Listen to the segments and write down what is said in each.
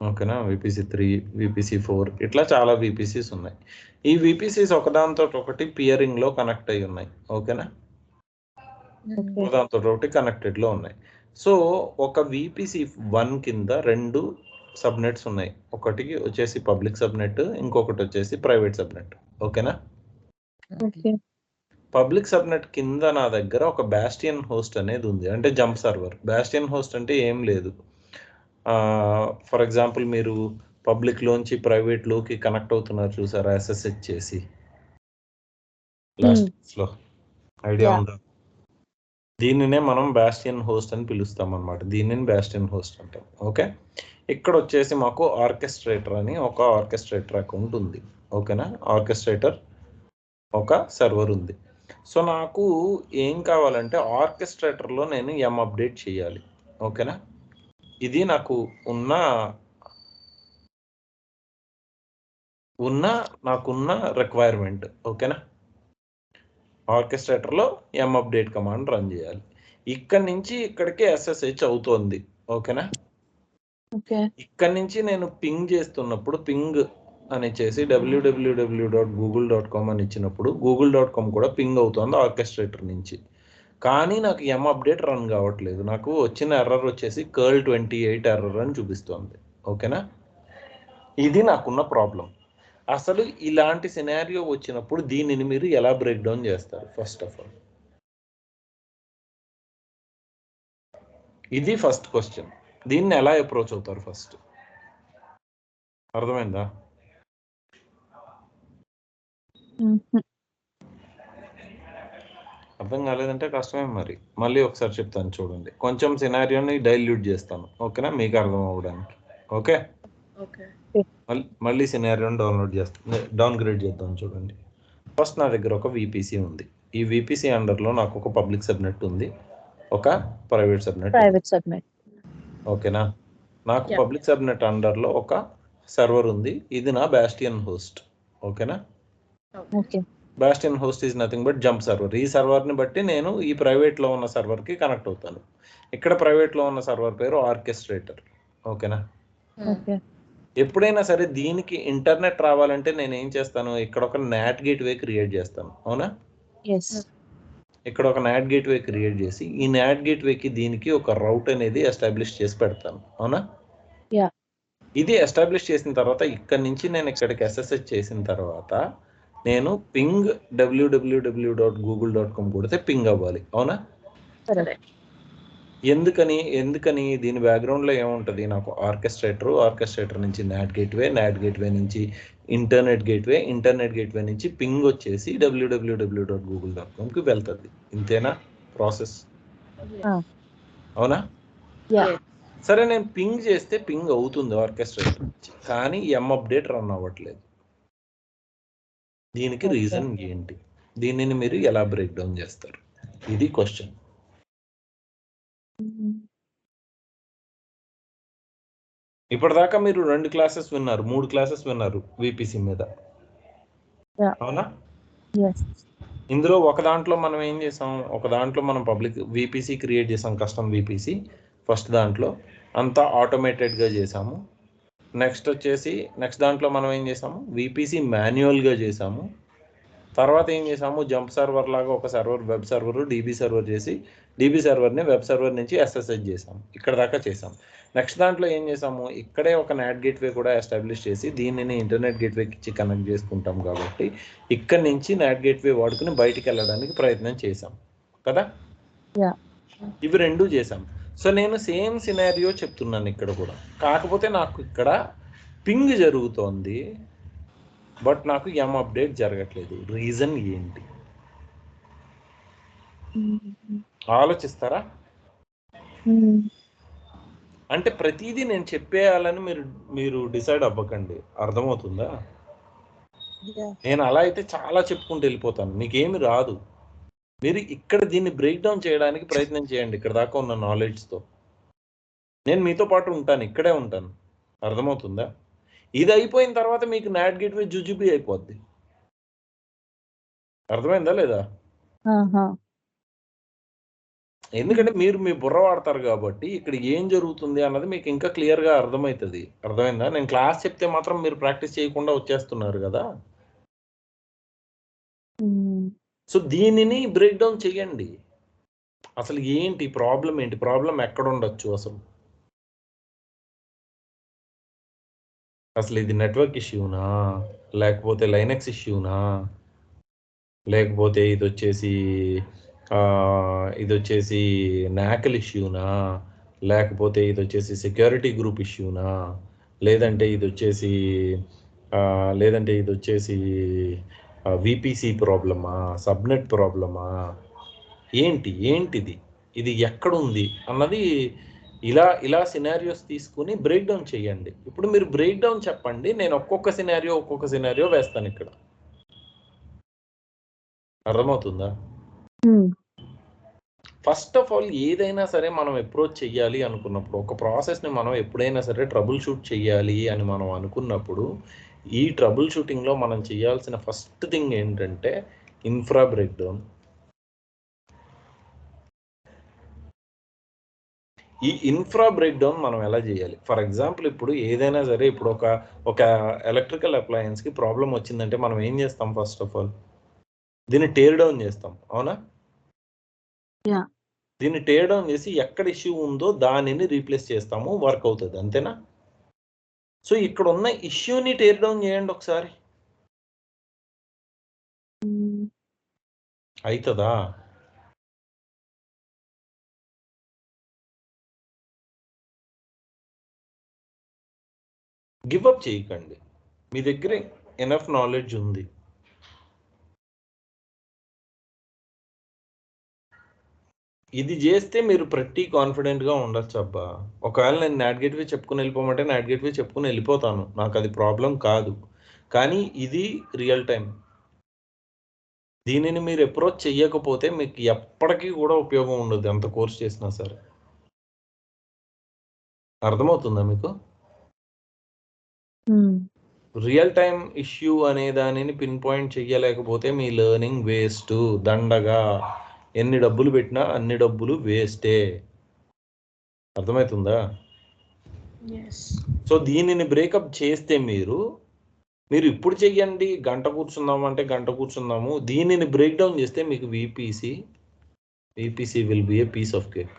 ఓకేనా. VPC3, VPC4 ఇట్లా చాలా VPCs ఉన్నాయి. ఈ VPCs ఒకదానితో ఒకటి పియరింగ్లో కనెక్ట్ అయి ఉన్నాయి. ఓకేనా, ఒకదానితో ఒకటి కనెక్టెడ్లో ఉన్నాయి. సో ఒక VPC1 కింద 2 సబ్నెట్స్ ఉన్నాయి. ఒకటి వచ్చేసి పబ్లిక్ సబ్నెట్, ఇంకొకటి వచ్చేసి ప్రైవేట్ సబ్నెట్. ఓకేనా. పబ్లిక్ సబ్నెట్ కింద నా దగ్గర ఒక బాస్టియన్ హోస్ట్ అనేది ఉంది, అంటే జంప్ సర్వర్. బాస్టియన్ హోస్ట్ అంటే ఏం లేదు, ఫర్ ఎగ్జాంపుల్ మీరు పబ్లిక్ లోంచి ప్రైవేట్ లోకి కనెక్ట్ అవుతున్నారు చూసారా, SSH చేసి లాస్ట్ లో, ఐడియా ఉందా? దీనినే మనం బాస్టియన్ హోస్ట్ అని పిలుస్తాం అనమాట. దీనిని బాస్టియన్ హోస్ట్ అంటాం. ఓకే, ఇక్కడ వచ్చేసి మాకు ఆర్కెస్ట్రేటర్ అని ఒక ఆర్కెస్ట్రేటర్ అకౌంట్ ఉంది. ఓకేనా, ఆర్కెస్ట్రేటర్ ఒక సర్వర్ ఉంది. సో నాకు ఏం కావాలంటే ఆర్కెస్ట్రేటర్లో నేను అప్డేట్ చేయాలి. ఓకేనా, ఇది నాకు నాకున్న రిక్వైర్మెంట్. ఓకేనా, ఆర్కెస్ట్రేటర్లో అప్డేట్ కమాండ్ రన్ చేయాలి. ఇక్కడ నుంచి ఇక్కడికి SSH అవుతోంది. ఓకేనా, ఇక్కడ నుంచి నేను పింగ్ చేస్తున్నప్పుడు పింగ్ అని చేసి www.google.com అని ఇచ్చినప్పుడు google.com కూడా పింగ్ అవుతుంది ఆర్కెస్ట్రేటర్ నుంచి. కానీ నాకు అప్డేట్ రన్ కావట్లేదు. నాకు వచ్చిన ఎర్రర్ వచ్చేసి curl28 ఎర్రర్ అని చూపిస్తోంది. ఓకేనా, ఇది నాకున్న ప్రాబ్లం. అసలు ఇలాంటి సినారియో వచ్చినప్పుడు దీనిని మీరు ఎలా బ్రేక్ డౌన్ చేస్తారు? ఫస్ట్ ఆఫ్ ఆల్ ఇది ఫస్ట్ క్వశ్చన్. దీన్ని ఎలా అప్రోచ్ అవుతారు ఫస్ట్? అర్థమైందా? అర్థం కాలేదంటే కష్టమే. మరి మళ్ళీ ఒకసారి చెప్తాను చూడండి, కొంచెం సినారియోని డైల్యూట్ చేస్తాను. ఓకేనా, మీకు అర్థం అవ్వడానికి. ఓకే, మళ్ళీ సినారియోని డౌన్గ్రేడ్ చేద్దాం చూడండి. ఫస్ట్ నా దగ్గర ఒక VPC ఉంది. ఈ VPC అండర్లో నాకు ఒక పబ్లిక్ సబ్నెట్ ఉంది, ఒక ప్రైవేట్ సబ్నెట్. ఓకేనా, నాకు పబ్లిక్ సబ్నెట్ అండర్లో ఒక సర్వర్ ఉంది. ఇది నా బాస్టియన్ హోస్ట్. ఓకేనా, Bastian host is nothing but jump server. ఈ సర్వర్ని బట్టి నేను ఈ ప్రైవేట్లో ఉన్న సర్వర్కి కనెక్ట్ అవుతాను. ఇక్కడ ప్రైవేట్లో ఉన్న సర్వర్ పేరు ఆర్కెస్ట్రేటర్. ఓకేనా, ఎప్పుడైనా సరే దీనికి ఇంటర్నెట్ రావాలంటే నేను ఏం చేస్తాను, ఇక్కడ ఒక NAT గేట్వే క్రియేట్ చేస్తాను. అవునా, ఇక్కడ ఒక NAT గేట్వే క్రియేట్ చేసి ఈ NAT గేట్వేకి దీనికి ఒక రౌట్ అనేది ఎస్టాబ్లిష్ చేసి పెడతాను. అవునా, ఇది ఎస్టాబ్లిష్ చేసిన తర్వాత ఇక్కడ నుంచి నేను ఇక్కడికి SSH చేసిన తర్వాత నేను పింగ్ www.google.com కొడితే పింగ్ అవ్వాలి. అవునా, ఎందుకని దీని బ్యాక్గ్రౌండ్లో ఏముంటుంది? నాకు ఆర్కెస్ట్రేటర్ నుంచి NAT గేట్వే నుంచి ఇంటర్నెట్ గేట్వే నుంచి పింగ్ వచ్చేసి www.google.comకి వెళ్తుంది. ఇంతేనా ప్రాసెస్? అవునా, సరే, నేను పింగ్ చేస్తే పింగ్ అవుతుంది ఆర్కెస్ట్రేటర్ నుంచి, కానీ అప్డేట్ రన్ అవ్వట్లేదు. దీనికి రీజన్ ఏంటి? దీనిని మీరు ఎలా బ్రేక్ డౌన్ చేస్తారు? ఇది క్వశ్చన్. ఇప్పటిదాకా మీరు 2 క్లాసెస్ విన్నారు, 3 క్లాసెస్ విన్నారు VPC మీద. అవునా, ఇందులో ఒక దాంట్లో మనం ఏం చేసాం, ఒక దాంట్లో మనం పబ్లిక్ VPC క్రియేట్ చేసాం, కస్టమ్ VPC. ఫస్ట్ దాంట్లో అంతా ఆటోమేటెడ్గా చేసాము. నెక్స్ట్ దాంట్లో మనం ఏం చేసాము, VPC మాన్యువల్గా చేసాము. తర్వాత ఏం చేసాము, జంప్ సర్వర్ లాగా ఒక server, web server, DB server చేసి DB సర్వర్ని వెబ్ సర్వర్ నుంచి SSH చేసాము. ఇక్కడ దాకా చేసాం. నెక్స్ట్ దాంట్లో ఏం చేసాము, ఇక్కడే ఒక NAT గేట్వే కూడా ఎస్టాబ్లిష్ చేసి దీనిని ఇంటర్నెట్ గేట్వేకి ఇచ్చి కనెక్ట్ చేసుకుంటాం కాబట్టి ఇక్కడ నుంచి NAT గేట్వే వాడుకుని బయటికి వెళ్ళడానికి ప్రయత్నం చేసాం కదా. ఇవి 2 చేసాం. సో నేను సేమ్ సినారియో చెప్తున్నాను ఇక్కడ కూడా, కాకపోతే నాకు ఇక్కడ పింగ్ జరుగుతోంది, బట్ నాకు అప్డేట్ జరగట్లేదు. రీజన్ ఏంటి? ఆలోచిస్తారా? అంటే ప్రతిదీ నేను చెప్పేయాలని మీరు డిసైడ్ అవ్వకండి. అర్థమవుతుందా? నేను అలా అయితే చాలా చెప్పుకుంటూ వెళ్ళిపోతాను, మీకేమి రాదు. మీరు ఇక్కడ దీన్ని బ్రేక్ డౌన్ చేయడానికి ప్రయత్నం చేయండి. ఇక్కడ దాకా ఉన్న నాలెడ్జ్తో నేను మీతో పాటు ఉంటాను, ఇక్కడే ఉంటాను. అర్థమవుతుందా? ఇది అయిపోయిన తర్వాత మీకు NAT గేట్వే జుజుబీ అయిపోద్ది. అర్థమైందా లేదా? ఎందుకంటే మీరు మీ బుర్ర వాడతారు కాబట్టి ఇక్కడ ఏం జరుగుతుంది అన్నది మీకు ఇంకా క్లియర్గా అర్థమవుతుంది. అర్థమైందా? నేను క్లాస్ చెప్తే మాత్రం మీరు ప్రాక్టీస్ చేయకుండా వచ్చేస్తున్నారు కదా. సో దీనిని బ్రేక్ డౌన్ చేయండి. అసలు ఏంటి ప్రాబ్లం, ఏంటి ప్రాబ్లం ఎక్కడ ఉండొచ్చు అసలు ఇది నెట్వర్క్ ఇష్యూనా, లేకపోతే లైనక్స్ ఇష్యూనా, లేకపోతే ఇది వచ్చేసి నాకల్ ఇష్యూనా, లేకపోతే ఇది వచ్చేసి సెక్యూరిటీ గ్రూప్ ఇష్యూనా, లేదంటే ఇది వచ్చేసి విపిసి ప్రాబ్లమా, సబ్నెట్ ప్రాబ్లమా, ఏంటిది, ఇది ఎక్కడుంది అన్నది ఇలా సినారియోస్ తీసుకుని బ్రేక్ డౌన్ చేయండి. ఇప్పుడు మీరు బ్రేక్ డౌన్ చెప్పండి, నేను ఒక్కొక్క సినారియో వేస్తాను ఇక్కడ. అర్థమవుతుందా? ఫస్ట్ ఆఫ్ ఆల్ ఏదైనా సరే మనం అప్రోచ్ చెయ్యాలి అనుకున్నప్పుడు, ఒక ప్రాసెస్ని మనం ఎప్పుడైనా సరే ట్రబుల్ షూట్ చెయ్యాలి అని మనం అనుకున్నప్పుడు, ఈ ట్రబుల్ షూటింగ్లో మనం చేయాల్సిన ఫస్ట్ థింగ్ ఏంటంటే ఇన్ఫ్రా బ్రేక్ డౌన్. ఈ ఇన్ఫ్రా బ్రేక్ డౌన్ మనం ఎలా చేయాలి? ఫర్ ఎగ్జాంపుల్ ఇప్పుడు ఏదైనా సరే, ఇప్పుడు ఒక ఎలక్ట్రికల్ అప్లయన్స్కి ప్రాబ్లం వచ్చిందంటే మనం ఏం చేస్తాం? ఫస్ట్ ఆఫ్ ఆల్ దీన్ని టేర్ డౌన్ చేస్తాం, అవునా? దీన్ని టేర్ డౌన్ చేసి ఎక్కడ ఇష్యూ ఉందో దానిని రీప్లేస్ చేస్తాము, వర్క్ అవుతుంది, అంతేనా? సో ఇక్కడ ఉన్న ఇష్యూని టేర్ డౌన్ చేయండి ఒకసారి, అవుతుందా? గివ్ అప్ చేయకండి, మీ దగ్గర ఎనఫ్ నాలెడ్జ్ ఉంది. ఇది చేస్తే మీరు ప్రతి కాన్ఫిడెంట్గా ఉండొచ్చు అబ్బా. ఒకవేళ నేను నాట్ గేట్వే చెప్పుకుని వెళ్ళిపోమంటే నాట్ గేట్వే చెప్పుకుని వెళ్ళిపోతాను, నాకు అది ప్రాబ్లం కాదు. కానీ ఇది రియల్ టైం. దీనిని మీరు అప్రోచ్ చెయ్యకపోతే మీకు ఎప్పటికీ కూడా ఉపయోగం ఉండదు, ఎంత కోర్స్ చేసినా సరే. అర్థమవుతుందా మీకు? రియల్ టైం ఇష్యూ అనే దానిని పిన్ పాయింట్ చెయ్యలేకపోతే మీ లెర్నింగ్ వేస్ట్, దండగా. ఎన్ని డబ్బులు పెట్టినా అన్ని డబ్బులు వేస్టే. అర్థమవుతుందా? సో దీనిని బ్రేకప్ చేస్తే మీరు ఇప్పుడు చెయ్యండి, గంట కూర్చుందాము అంటే గంట కూర్చుందాము. దీనిని బ్రేక్ డౌన్ చేస్తే మీకు VPC will be a piece of cake.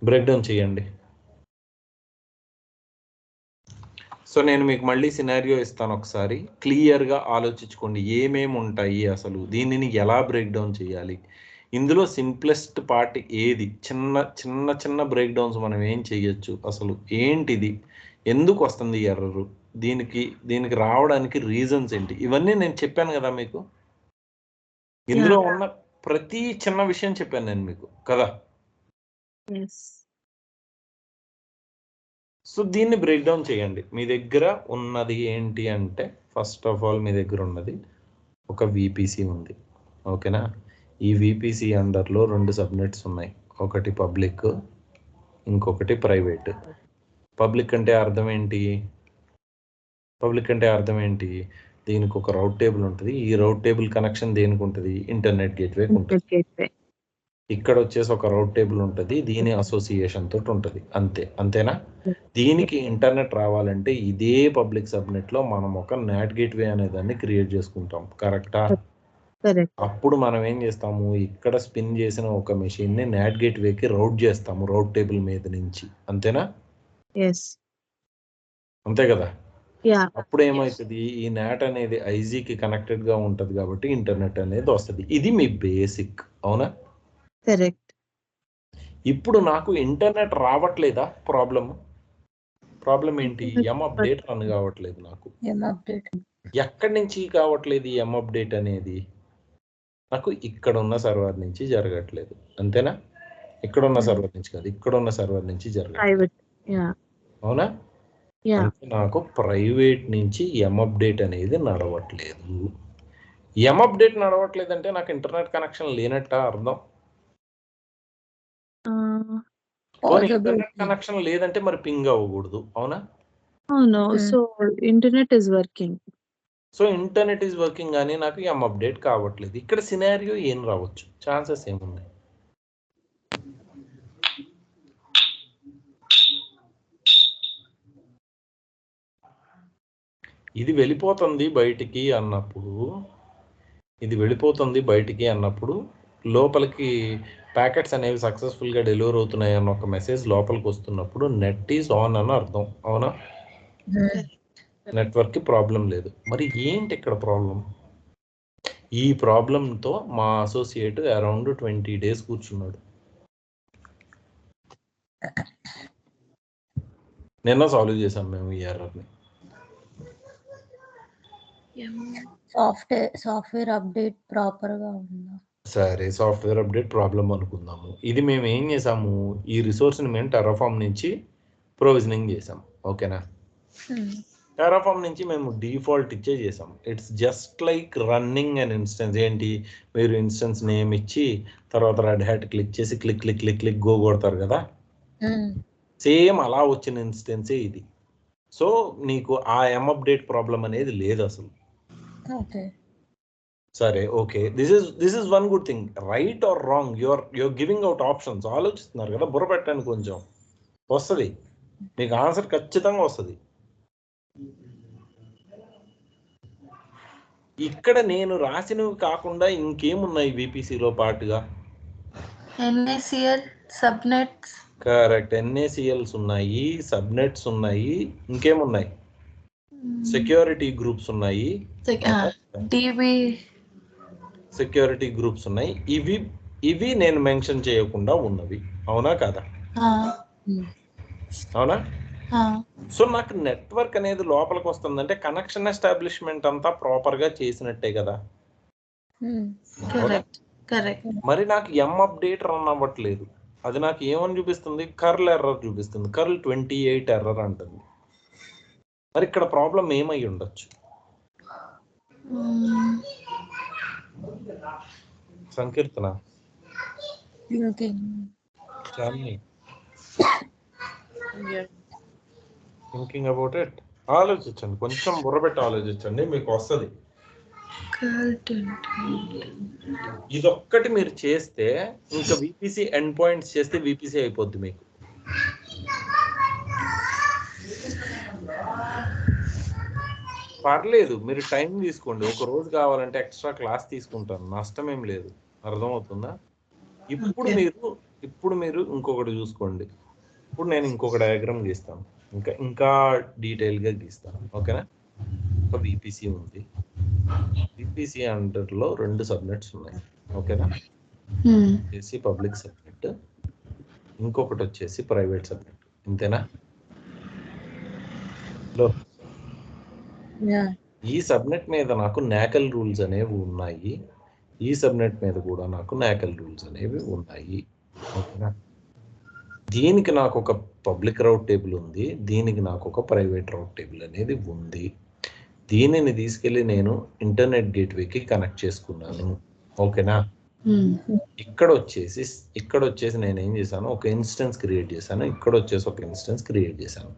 Break down చేయండి. సో నేను మీకు మళ్ళీ సినారియో ఇస్తాను, ఒకసారి క్లియర్గా ఆలోచించుకోండి ఏమేమి ఉంటాయి, అసలు దీనిని ఎలా బ్రేక్ డౌన్ చేయాలి. ఇందులో సింప్లెస్ట్ పార్ట్ ఏది? చిన్న బ్రేక్ డౌన్స్ మనం ఏం చేయొచ్చు, అసలు ఏంటిది, ఎందుకు వస్తుంది ఎర్రరు, దీనికి రావడానికి రీజన్స్ ఏంటి, ఇవన్నీ నేను చెప్పాను కదా మీకు. ఇందులో ఉన్న ప్రతి చిన్న విషయం చెప్పాను నేను మీకు కదా. సో దీన్ని బ్రేక్ డౌన్ చేయండి. మీ దగ్గర ఉన్నది ఏంటి అంటే, ఫస్ట్ ఆఫ్ ఆల్ మీ దగ్గర ఉన్నది ఒక విపిసి ఉంది, ఓకేనా? ఈ విపిసి అండర్లో 2 సబ్నెట్స్ ఉన్నాయి, ఒకటి పబ్లిక్, ఇంకొకటి ప్రైవేట్. పబ్లిక్ అంటే అర్థం ఏంటి? దీనికి ఒక రౌట్ టేబుల్ ఉంటుంది. ఈ రౌట్ టేబుల్ కనెక్షన్ దేనికి ఉంటుంది? ఇంటర్నెట్ గేట్వేకి ఉంటుంది. ఇక్కడ వచ్చేసి ఒక రౌట్ టేబుల్ ఉంటుంది, దీని అసోసియేషన్ తోటి ఉంటుంది, అంతేనా? దీనికి ఇంటర్నెట్ రావాలంటే ఇదే పబ్లిక్ సబ్నెట్ లో మనం ఒక నాట్ గేట్వే అనే దాన్ని క్రియేట్ చేసుకుంటాం, కరెక్టా? అప్పుడు మనం ఏం చేస్తాము, ఇక్కడ స్పిన్ చేసిన ఒక మెషిన్ ని నాట్ గేట్వేకి రౌట్ చేస్తాము, రౌట్ టేబుల్ మీద నుంచి, అంతేనా? అంతే కదా. అప్పుడు ఏమవుతుంది, ఈ నాట్ అనేది ఐజీకి కనెక్టెడ్ గా ఉంటది కాబట్టి ఇంటర్నెట్ అనేది వస్తుంది. ఇది మీ బేసిక్, అవునా? కరెక్ట్. ఇప్పుడు నాకు ఇంటర్నెట్ రావట్లేదా? ప్రాబ్లం ఏంటి? ఎం అప్డేట్ రన్ కావట్లేదు నాకు. ఎక్కడి నుంచి కావట్లేదు ఈ ఎం అప్డేట్ అనేది? నాకు ఇక్కడ ఉన్న సర్వర్ నుంచి జరగట్లేదు, అంతేనా? ఇక్కడ ఉన్న సర్వర్ నుంచి కాదు, ఇక్కడ ఉన్న సర్వర్ నుంచి జరగట్లేదు, అవునా? అంటే నాకు ప్రైవేట్ నుంచి ఎం అప్డేట్ అనేది నడవట్లేదు. ఎం అప్డేట్ నడవట్లేదు అంటే నాకు ఇంటర్నెట్ కనెక్షన్ లేనట్ట అర్థం. ఇంటర్నెట్ కనెక్షన్ లేదంటే మరి పింగ్ అవ్వకూడదు, అవునా? So internet is working. So internet is working కానీ నాకు ఎం అప్డేట్ కావట్లేదు. ఇక్కడ సినారియో ఏం రావచ్చు, ఛాన్సెస్ ఏమున్నాయి? ఇది వెళ్ళిపోతుంది బయటికి అన్నప్పుడు లోపలికి ప్యాకెట్స్ అనేవి సక్సెస్ఫుల్గా డెలివర్ అవుతున్నాయి అన్న ఒక మెసేజ్ లోపలికి వస్తున్నప్పుడు నెట్ ఈజ్ ఆన్ అని అర్థం. అవునా? నెట్వర్క్కి ప్రాబ్లం లేదు. మరి ఏంటి ఇక్కడ ప్రాబ్లం? ఈ ప్రాబ్లంతో మా అసోసియేట్ అరౌండ్ 20 days కూర్చున్నాడు. నిన్న సాల్వ్ చేసాం మేము ఈ ఎర్రర్ని. సాఫ్ట్వేర్ అప్డేట్ ప్రాపర్గా ఉందా? సరే, సాఫ్ట్వేర్ అప్డేట్ ప్రాబ్లం అనుకుందాము. ఇది మేము ఏం చేసాము, ఈ రిసోర్స్ని మేము టెర్రాఫామ్ నుంచి ప్రొవిజనింగ్ చేసాం. ఓకేనా? టెర్రాఫామ్ నుంచి మేము డిఫాల్ట్ ఇచ్చే చేసాం. It's just like running an instance. ఏంటి, మీరు ఇన్స్టెన్స్ నేమ్ ఇచ్చి తర్వాత రెడ్ హ్యాట్ క్లిక్ చేసి click click click click go కొడతారు కదా, సేమ్ అలా వచ్చిన ఇన్స్టెన్సే ఇది. సో నీకు ఆ ఎం అప్డేట్ ప్రాబ్లం అనేది లేదు అసలు. సరే, okay, this is one good thing. Right are wrong, your giving out options. ఆలోచిస్తున్నారు కదా, బుర్ర పెట్టండి కొంచెం, వస్తుంది మీకు ఆన్సర్, ఖచ్చితంగా వస్తుంది. ఇక్కడ నేను రాసినవి కాకుండా ఇంకేమున్నాయి VPCలో పాటుగా? NACL, subnets. కరెక్ట్, NACLs ఉన్నాయి, సబ్నెట్స్ ఉన్నాయి, ఇంకేమున్నాయి? సెక్యూరిటీ గ్రూప్స్ ఉన్నాయి, DB సెక్యూరిటీ గ్రూప్స్ ఉన్నాయి. ఇవి నేను మెన్షన్ చేయకుండా ఉన్నవి. అవునా కాదా? అవునా? సో నాకు నెట్వర్క్ అనేది లోపలికి వస్తుందంటే కనెక్షన్ ఎస్టాబ్లిష్మెంట్ అంతా ప్రాపర్ గా చేసినట్టే కదా. మరి నాకు ఎం అప్డేట్ రన్ అవ్వట్లేదు. అది నాకు ఏమని చూపిస్తుంది? కర్ల్ ఎర్రర్ చూపిస్తుంది. కర్ల్ 28 ఎర్రర్ అంటుంది. మరి ఇక్కడ ప్రాబ్లం ఏమై ఉండొచ్చు? సంకీర్తన, థింకింగ్ అబౌట్ ఇట్. ఆలోచించండి, కొంచెం బుర్రబెట్టి ఆలోచించండి, మీకు వస్తుంది. ఇదొక్కటి మీరు చేస్తే ఇంకా VPC ఎండ్ పాయింట్స్ చేస్తే VPC అయిపోద్ది మీకు. పర్లేదు, మీరు టైం తీసుకోండి. ఒక రోజు కావాలంటే ఎక్స్ట్రా క్లాస్ తీసుకుంటాను, నష్టం ఏం లేదు. అర్థమవుతుందా? ఇప్పుడు మీరు ఇంకొకటి చూసుకోండి. ఇప్పుడు నేను ఇంకొక డయాగ్రామ్ గీస్తాను, ఇంకా డీటెయిల్గా గీస్తాను. ఓకేనా? ఒక VPC ఉంది. VPC అండర్లో 2 సబ్నెట్స్ ఉన్నాయి. ఓకేనా? వచ్చేసి పబ్లిక్ సబ్నెట్, ఇంకొకటి వచ్చేసి ప్రైవేట్ సబ్నెట్. ఇంతేనా? ఈ సబ్నెట్ మీద నాకు నాకల్ రూల్స్ అనేవి ఉన్నాయి, ఈ సబ్నెట్ మీద కూడా నాకు నాకల్ రూల్స్ అనేవి ఉన్నాయి. ఓకేనా? దీనికి నాకు ఒక పబ్లిక్ రౌట్ టేబుల్ ఉంది, దీనికి నాకు ఒక ప్రైవేట్ రౌట్ టేబుల్ అనేది ఉంది. దీనిని తీసుకెళ్ళి నేను ఇంటర్నెట్ గేట్వేకి కనెక్ట్ చేసుకున్నాను. ఓకేనా? ఇక్కడ వచ్చేసి నేను ఏం చేశాను, ఒక ఇన్స్టెన్స్ క్రియేట్ చేశాను. ఇక్కడ వచ్చేసి ఒక ఇన్స్టెన్స్ క్రియేట్ చేశాను.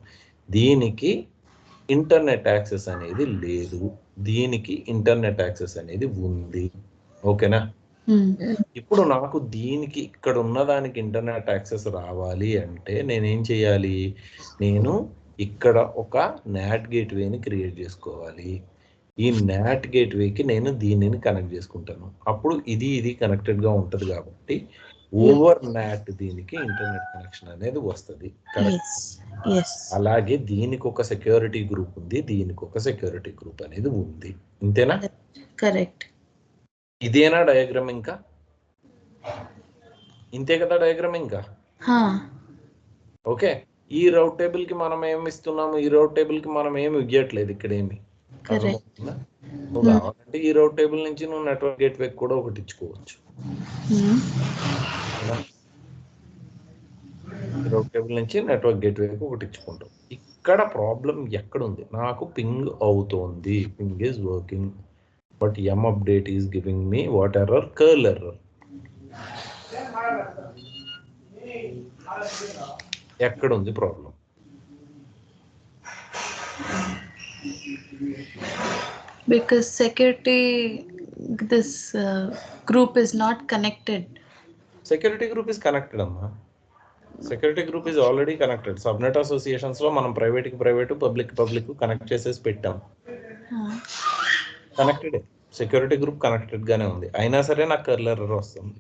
దీనికి ఇంటర్నెట్ యాక్సెస్ అనేది లేదు, దీనికి ఇంటర్నెట్ యాక్సెస్ అనేది ఉంది. ఓకేనా? ఇప్పుడు నాకు దీనికి ఇక్కడ ఉన్నదానికి ఇంటర్నెట్ యాక్సెస్ రావాలి అంటే నేనేం చేయాలి? నేను ఇక్కడ ఒక నాట్ గేట్వేని క్రియేట్ చేసుకోవాలి. ఈ నాట్ గేట్వేకి నేను దీనిని కనెక్ట్ చేసుకుంటాను. అప్పుడు ఇది కనెక్టెడ్గా ఉంటుంది కాబట్టి ఓవర్ నాట్ దీనికి ఇంటర్నెట్ కనెక్షన్ అనేది వస్తుంది. అలాగే దీనికి ఒక సెక్యూరిటీ గ్రూప్ ఉంది, దీనికి ఒక సెక్యూరిటీ గ్రూప్ అనేది ఉంది. ఇంతేనా? కరెక్ట్. ఇదేనా డయాగ్రామ్? ఇంకా ఇంతే కదా డయాగ్రామ్? ఇంకా ఓకే. ఈ రౌట్ టేబుల్ కి మనం ఏమి ఇస్తున్నాము? ఈ రౌట్ టేబుల్ కి మనం ఏమి ఇవ్వట్లేదు ఇక్కడ ఏమి. నువ్వు కావాలంటే ఈ రౌట్ టేబుల్ నుంచి నువ్వు నెట్వర్క్ గేట్వే కూడా ఒకటి ఇచ్చుకోవచ్చు. రౌట్ టేబుల్ నుంచి నెట్వర్క్ గేట్వేకి ఒకటి ఇచ్చుకుంటాం. ఇక్కడ ప్రాబ్లం ఎక్కడుంది? నాకు పింగ్ అవుతోంది, పింగ్ ఈజ్ వర్కింగ్, బట్ ఎం update is giving me what error? Curl error. ఎక్కడుంది problem? because security, this group is not connected. Security group is connected అమ్మా. Security group is already connected. Subnet associations లో మనం private public connect చేసేసి పెట్టాం. Connected security group connected గానే ఉంది, అయినా సరే నాకు కర్ల్ ఎర్రర్ వస్తుంది.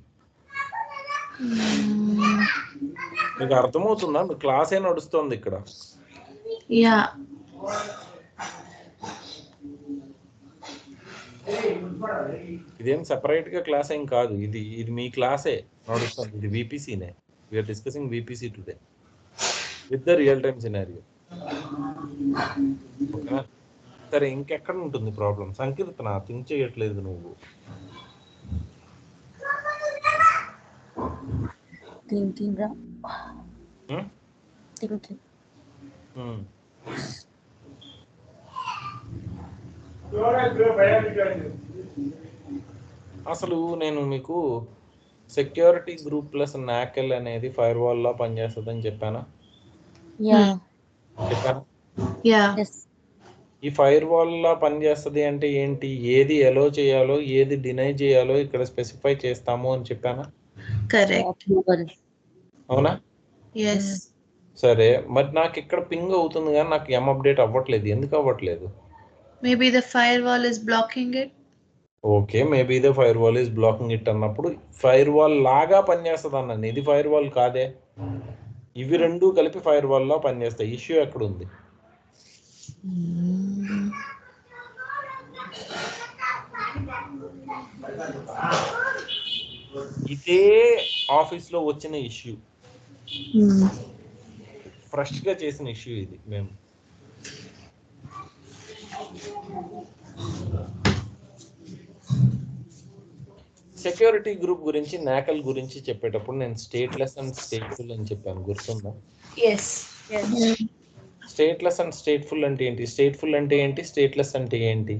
మీకు అర్థమవుతుందా? మీ క్లాసే నడుస్తుంది ఇక్కడ. యా, ఇదేం సెపరేట్ గా క్లాస్ ఏం కాదు, ఇది మీ క్లాసే నడుస్తుంది. ఇది విపిసినే. We're discussing VPC today with the real time scenario. ఓకేనా? సరే, ఇంకెక్కడ ఉంటుంది ప్రాబ్లం? సంకీర్తన థింక్ చేయట్లేదు నువ్వు. థింకింగ్ రా థింకింగ్. అసలు నేను మీకు సెక్యూరిటీ గ్రూప్ ప్లస్ నాకెల్ అనేది ఫైర్ వాల్ లా పనిచేస్తుంది అని చెప్పానా? చెప్పాను. ఈ ఫైర్ వాల్ లా పనిచేస్తుంది అంటే ఏంటి? ఏది ఎలో చేయాలో ఏది డినై చేయాలో ఇక్కడ స్పెసిఫై చేస్తాము అని చెప్పానా? కరెక్ట్. అవునా? yes. సరే, మరి నాకు ఇక్కడ పింగ్ అవుతుంది కానీ నాకు ఎం అప్డేట్ అవ్వట్లేదు. ఎందుకు అవ్వట్లేదు? Maybe the firewall is blocking it. Okay, maybe the fire wall is blocking it అన్నప్పుడు ఫైర్ వాల్ లాగా పనిచేస్తుంది అన్నాను. ఇది ఫైర్ వాల్ కాదే. ఇవి రెండు కలిపి ఫైర్ వాల్ లా పనిచేస్తాయి. ఇష్యూ ఎక్కడ ఉంది? ఇదే ఆఫీస్ లో వచ్చిన ఇష్యూ, ఫ్రెష్ గా చేసిన ఇష్యూ ఇది. మేము సెక్యూరిటీ గ్రూప్ గురించి నాకల్ గురించి చెప్పేటప్పుడు నేను స్టేట్లెస్ అండ్ స్టేట్ఫుల్ అని చెప్పాను, గుర్తుందా? స్టేట్లెస్ అండ్ స్టేట్ఫుల్ అంటే ఏంటి? స్టేట్ఫుల్ అంటే ఏంటి? స్టేట్లెస్ అంటే ఏంటి?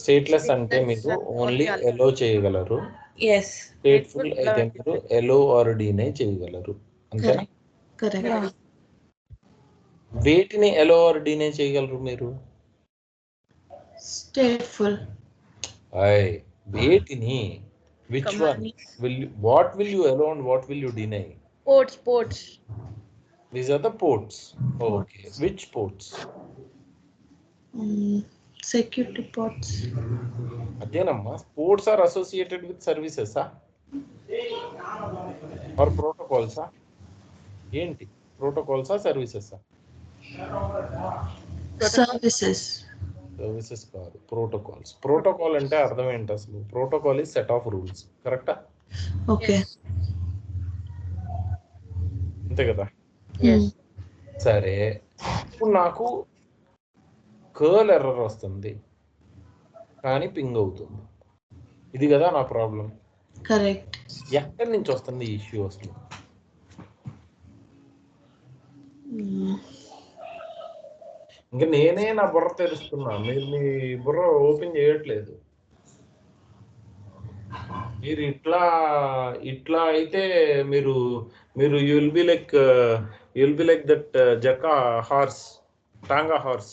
స్టేట్లెస్ అంటే మీరు ఓన్లీ ఎలో చేయగలరు. స్టేట్ఫుల్ అయితే మీరు ఎలో ఆర్ డినై చేయగలరు. అంతేనా? Correct. వేటిని ఎలో ఆర్ డినై చేయగలరు మీరు? Stateful. వేటిని? which one will you, what will you allow and what will you deny? Ports. These are the ports. Okay, which ports? Security ports. అదేనమ్మా, ports are associated with services or protocols ఏంటి? protocols services services కాదు, protocols. Protocol అంటే అర్థం ఏంటి అసలు? Protocol is set of rules. కరెక్టా? Okay, అంతే కదా? సరే, ఇప్పుడు నాకు కర్ల్ ఎర్రర్ వస్తుంది కానీ పింగ్ అవుతుంది. ఇది కదా నా ప్రాబ్లం. కరెక్ట్. ఎక్కడి నుంచి వస్తుంది ఈ ఇష్యూ అసలు? ఇంకా నేనే నా బుర్ర తెరుస్తున్నా, మీరు మీ బుర్ర ఓపెన్ చేయట్లేదు. మీరు ఇట్లా అయితే మీరు యుల్ బి లైక్ దట్ జకా హార్స్, టాంగా హార్స్.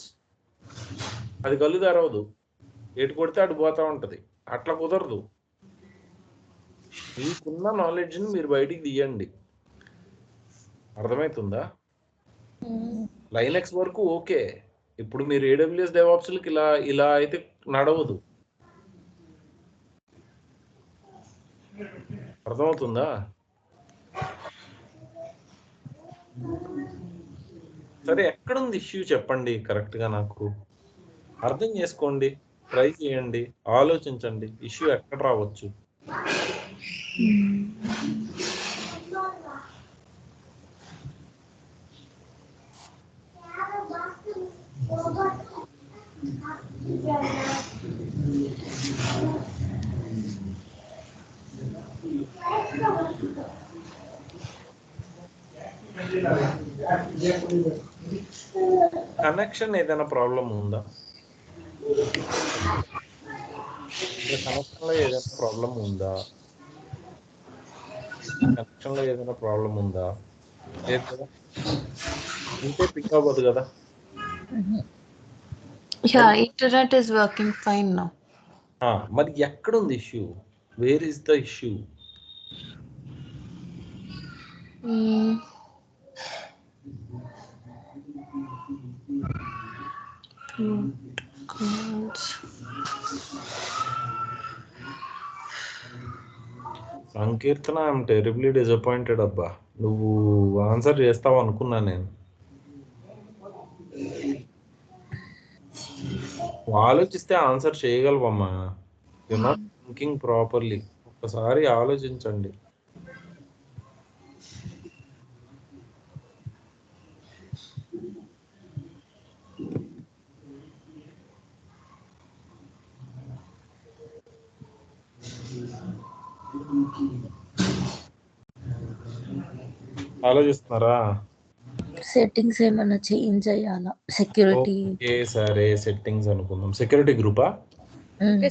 అది కళ్ళు తెరవదు, ఎటు కొడితే అటు పోతా ఉంటది. అట్లా కుదరదు. మీకున్న నాలెడ్జ్ని మీరు బయటికి తీయండి. అర్థమవుతుందా? లైనక్స్ వరకు ఓకే. ఇప్పుడు మీరు AWS DevOpsలకి ఇలా అయితే నడవదు. అర్థమవుతుందా? సరే, ఎక్కడుంది ఇష్యూ చెప్పండి కరెక్ట్ గా. నాకు అర్థం చేసుకోండి, ట్రై చేయండి, ఆలోచించండి. ఇష్యూ ఎక్కడ రావచ్చు? కనెక్షన్ ఏదైనా ప్రాబ్లం ఉందా? కనెక్షన్ లో ఏదైనా ప్రాబ్లం ఉందా? కనెక్షన్ లో ఏదైనా ప్రాబ్లం ఉందా? లేదు కదా? ఉంటే పిక్ అవ్వదు కదా. Yeah, internet is working fine now. మరి ఎక్కడుంది issue? Where is the issue? Sankeertana, I'm terribly disappointed అబ్బా. నువ్వు ఆన్సర్ చేస్తావు అనుకున్నా నేను. ఆలోచిస్తే ఆన్సర్ చేయగలవమ్మా. You not thinking properly. ఒక్కసారి ఆలోచించండి. ఆలోచిస్తున్నారా? సెట్టింగ్స్ ఏమన్నా చేంజ్ అయ్యాలా? సెక్యూరిటీ. ఓకే సరే, సెట్టింగ్స్ అనుకుందాం. సెక్యూరిటీ గ్రూపా?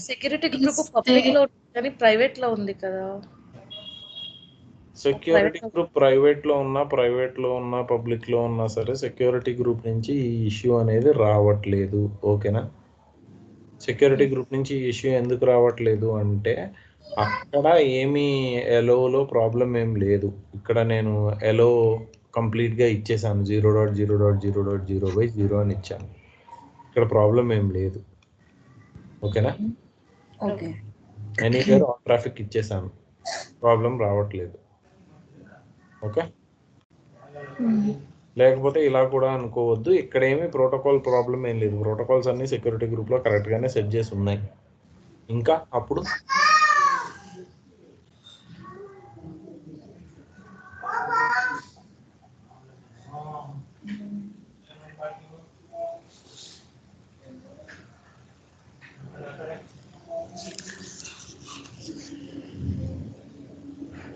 సెక్యూరిటీ గ్రూప్ పబ్లిక్ లో కానీ ప్రైవేట్ లో ఉంది కదా. సెక్యూరిటీ గ్రూప్ ప్రైవేట్ లో ఉన్నా పబ్లిక్ లో ఉన్నా సరే సెక్యూరిటీ గ్రూప్ నుంచి ఈ ఇష్యూ అనేది రావట్లేదు. ఓకేనా? సెక్యూరిటీ గ్రూప్ నుంచి ఈ ఇష్యూ ఎందుకు రావట్లేదు అంటే అక్కడ ఏమీ ఎలోలో ప్రాబ్లం ఏం లేదు. ఇక్కడ నేను ఎలో కంప్లీట్గా ఇచ్చేసాను, 0.0.0.0/0 అని ఇచ్చాను. ఇక్కడ ప్రాబ్లం ఏం లేదు. ఓకేనా? ఓకే. ఎనీవేర్ ఆన్ ట్రాఫిక్ ఇచ్చేసాను, ప్రాబ్లం రావట్లేదు. ఓకే, లేకపోతే ఇలా కూడా అనుకోవద్దు, ఇక్కడ ఏమి ప్రోటోకాల్ ప్రాబ్లం ఏం లేదు. ప్రోటోకాల్స్ అన్ని సెక్యూరిటీ గ్రూప్లో కరెక్ట్గానే సెట్ చేసి ఉన్నాయి. ఇంకా అప్పుడు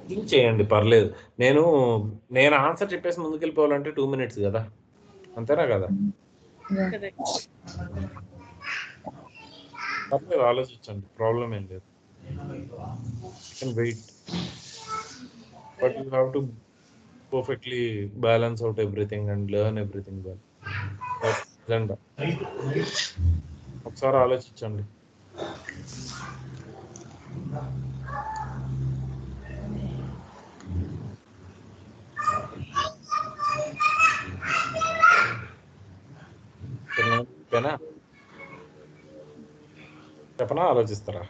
థింక్ చేయండి, పర్లేదు. నేను ఆన్సర్ చెప్పేసి ముందుకెళ్ళిపోవాలంటే 2 minutes కదా, అంతేనా కదా? పర్లేదు, ఆలోచించండి, ప్రాబ్లం ఏం లేదు. Wait, but you have to perfectly balance out everything and learn everything well. ఒకసారి ఆలోచించండి. చెప్పనా, ఆలోచిస్తారా?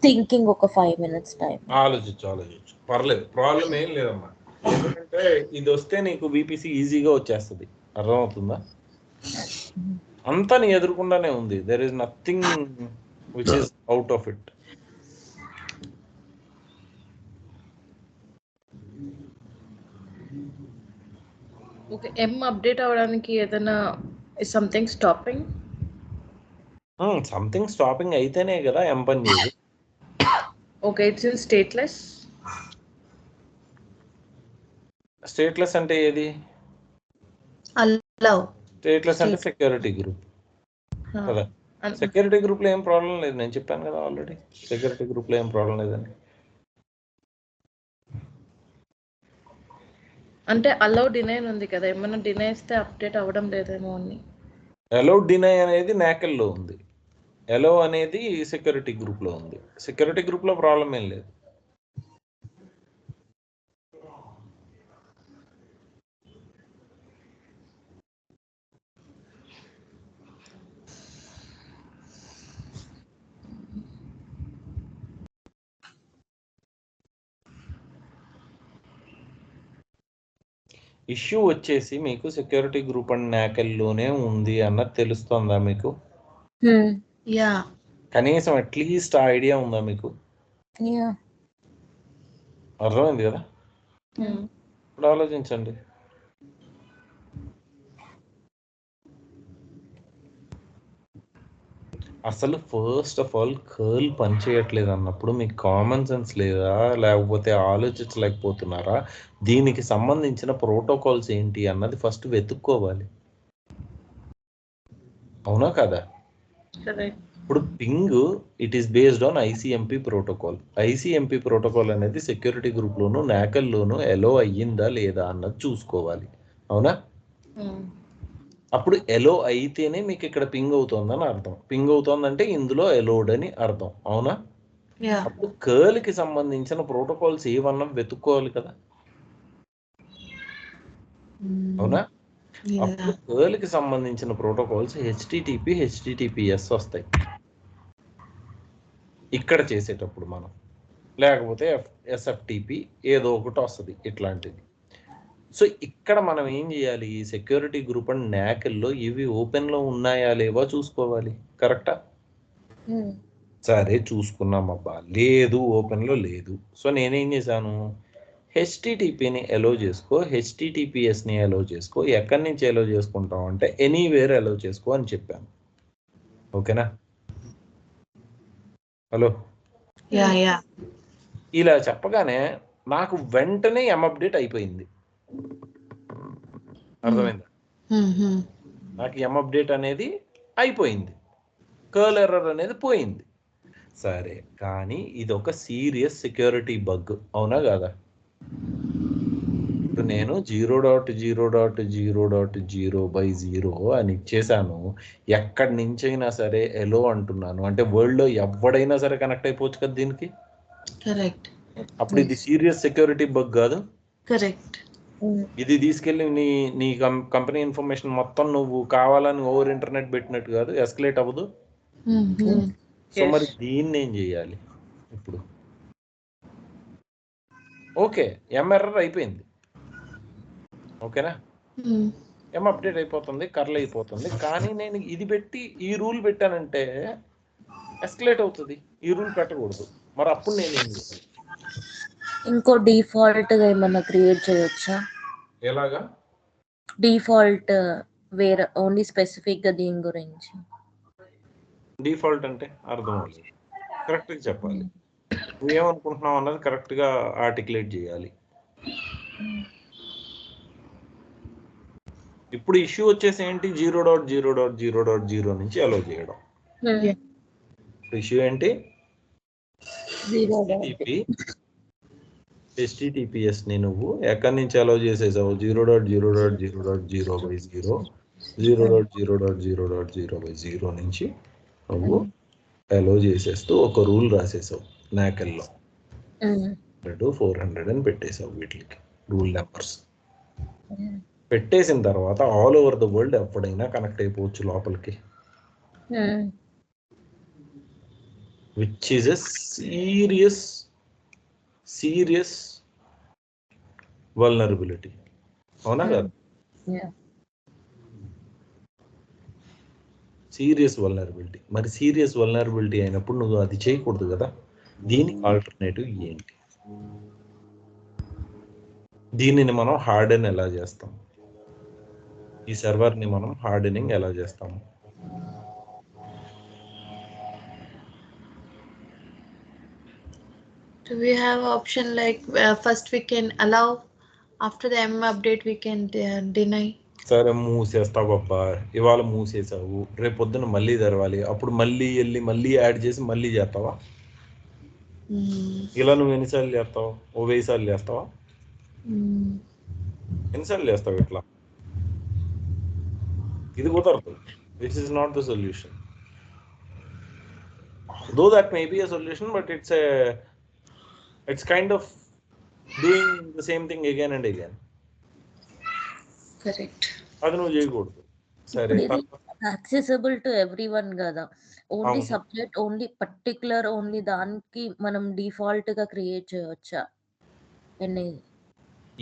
థింకింగ్ ఒక 5 minutes టైం. ఆలోచించు, పర్లేదు, ప్రాబ్లం ఏం లేదమ్మా. ఎందుకంటే ఇది వస్తే నీకు బీపీసీ ఈజీగా వచ్చేస్తుంది. అర్థమవుతుందా? అంతా నీ ఎదురుకుండానే ఉంది. There is nothing which is out of it. Okay, M update అవడానికి ఏదైనా సంథింగ్ స్టాపింగ్? సంథింగ్ స్టాపింగ్ అయితేనే కదా ఎం పని చేయదు. Okay, it's in stateless. Stateless అంటే ఏది? అలౌ. స్టేట్లెస్ అంటే సెక్యూరిటీ గ్రూప్ కదా. సెక్యూరిటీ గ్రూప్ లో ఏం ప్రాబ్లం లేదు, నేను చెప్పాను కదా ఆల్రెడీ. సెక్యూరిటీ గ్రూప్ లో ఏం ప్రాబ్లం లేదని. అంటే అలౌ డినై ఉంది కదా, ఏమన్నా డినై ఇస్తే అప్డేట్ అవ్వడం లేదేమో అని. అలౌ డినై అనేది నాకెల్లో ఉంది, అలౌ అనేది సెక్యూరిటీ గ్రూప్ లో ఉంది. సెక్యూరిటీ గ్రూప్ లో ప్రాబ్లం ఏం లేదు. ఇష్యూ వచ్చేసి మీకు సెక్యూరిటీ గ్రూప్ అండ్ నాకెల్లోనే ఉంది అన్నది తెలుస్తుందా మీకు? యా, కనీసం అట్లీస్ట్ ఆ ఐడియా ఉందా మీకు? అర్థమైంది కదా? ఇప్పుడు ఆలోచించండి. అసలు ఫస్ట్ ఆఫ్ ఆల్ కర్ల్ పనిచేయట్లేదు అన్నప్పుడు మీకు కామన్ సెన్స్ లేదా, లేకపోతే ఆలోచించలేకపోతున్నారా? దీనికి సంబంధించిన ప్రోటోకాల్స్ ఏంటి అన్నది ఫస్ట్ వెతుక్కోవాలి, అవునా కదా? ఇప్పుడు ping it is based on ICMP protocol. ICMP protocol అనేది సెక్యూరిటీ గ్రూప్లోను నాకెల్లోను ఎలో అయ్యిందా లేదా అన్నది చూసుకోవాలి, అవునా? అప్పుడు ఎలో అయితేనే మీకు ఇక్కడ పింగ్ అవుతోందని అర్థం. పింగ్ అవుతోందంటే ఇందులో ఎలోడ్ అని అర్థం. అవునా? Yeah. అప్పుడు కర్ల్కి సంబంధించిన ప్రోటోకాల్స్ ఏమన్నా వెతుక్కోవాలి కదా. అవునా? అప్పుడు Yeah. కర్ల్కి సంబంధించిన ప్రోటోకాల్స్ హెచ్టిటిపి హెచ్టిటిపిఎస్ వస్తాయి ఇక్కడ చేసేటప్పుడు మనం, లేకపోతే ఎస్ఎఫ్టిపి ఏదో ఒకటి వస్తుంది ఇట్లాంటిది. సో ఇక్కడ మనం ఏం చేయాలి, సెక్యూరిటీ గ్రూప్ అండ్ నాకెల్లో ఇవి ఓపెన్లో ఉన్నాయా లేవా చూసుకోవాలి. కరెక్టా? సరే చూసుకున్నాం అబ్బా, లేదు ఓపెన్లో లేదు. సో నేనేం చేశాను, హెచ్టిటిపిని ఎలో చేసుకో, హెచ్టిటిపిఎస్ని ఎలో చేసుకో. ఎక్కడి నుంచి ఎలో చేసుకుంటాం అంటే ఎనీవేర్ ఎలో చేసుకో అని చెప్పాను. ఓకేనా? Hello, Yeah. ఇలా చెప్పగానే నాకు వెంటనే అప్డేట్ అయిపోయింది. అర్థమైందా? నాకు అప్డేట్ అనేది అయిపోయింది, కర్ల్ ఎర్రర్ అనేది పోయింది. సరే, కానీ ఇది ఒక సీరియస్ సెక్యూరిటీ బగ్, అవునా కాదా? ఇప్పుడు నేను 0.0.0.0/0 అని ఇచ్చేసాను. ఎక్కడి నుంచైనా సరే ఎలో అంటున్నాను అంటే వరల్డ్లో ఎవడైనా సరే కనెక్ట్ అయిపోవచ్చు కదా దీనికి. Correct. అప్పుడు ఇది సీరియస్ సెక్యూరిటీ బగ్ కాదు. Correct. ఇది తీసుకెళ్ళి నీ కంపెనీ ఇన్ఫర్మేషన్ మొత్తం నువ్వు కావాలని ఓవర్ ఇంటర్నెట్ పెట్టినట్టు కాదు, ఎస్కలేట్ అవ్వదు. సో మరి దీన్ని ఏం చేయాలి ఇప్పుడు? ఓకే, ఎర్రర్ అయిపోయింది. ఓకేనా? అప్డేట్ అయిపోతుంది, కర్ల్ అయిపోతుంది. కానీ నేను ఇది పెట్టి ఈ రూల్ పెట్టానంటే ఎస్కలేట్ అవుతుంది. ఈ రూల్ పెట్టకూడదు. మరి అప్పుడు నేను ఏం చేయాలి? ఇంకో డిఫాల్ట్ గా ఏమన్నా క్రియేట్ చేయొచ్చా? ఎలాగా డిఫాల్ట్ వేరే ఓన్లీ స్పెసిఫిక్ గా దీని గురించి? డిఫాల్ట్ అంటే అర్థం అవ్వలేదు. కరెక్ట్గా చెప్పాలి. నువ్వేమనుకుంటున్నావు అన్నది కరెక్ట్గా ఆర్టికులేట్ చేయాలి. ఇప్పుడు ఇష్యూ వచ్చేసి ఏంటి, 0.0.0.0 నుంచి అలో చేయడం. ఇష్యూ ఏంటి, హెచ్టిటిపిఎస్ ని నువ్వు ఎక్కడి నుంచి అలో చేసేసావు, 0.0.0.0/0 0.0.0.0/0 నుంచి నువ్వు అలో చేసేస్తూ ఒక రూల్ రాసేసావు. నాకెల్లో 400 అని పెట్టేసావు. వీటికి రూల్ నెంబర్స్ పెట్టేసిన తర్వాత ఆల్ ఓవర్ ద వరల్డ్ ఎప్పుడైనా కనెక్ట్ అయిపోవచ్చు లోపలికి, which is a serious vulnerability. అవునా కాదు? Serious vulnerability. మరి సీరియస్ వల్నరబిలిటీ అయినప్పుడు నువ్వు అది చేయకూడదు కదా. దీనికి ఆల్టర్నేటివ్ ఏంటి? దీనిని మనం హార్డెన్ ఎలా చేస్తాం, ఈ సర్వర్ని మనం హార్డెనింగ్ ఎలా చేస్తాము? Do we have option like first we can allow, after the update we can deny? సరే మూసేస్తావు అబ్బా, ఇవాళ మూసేసావు, రేపు పొద్దున మళ్ళీ తెరవాలి, అప్పుడు మళ్ళీ వెళ్ళి మళ్ళీ యాడ్ చేసి మళ్ళీ చేస్తావా? ఇలా నువ్వు ఎన్నిసార్లు చేస్తావు? 1000 సార్లు చేస్తావా? ఎన్నిసార్లు చేస్తావు ఇట్లా? ఇది కుదరదు. This is not the solution. Though that may be a solution, but it's kind of doing the same thing again and again. Correct. అది నువ్వు చేయకూడదు. సరే, యాక్సెసిబుల్ టు ఎవ్రీవన్ కదా, only subject only particular only దానికి మనం default గా create చేయవచ్చా?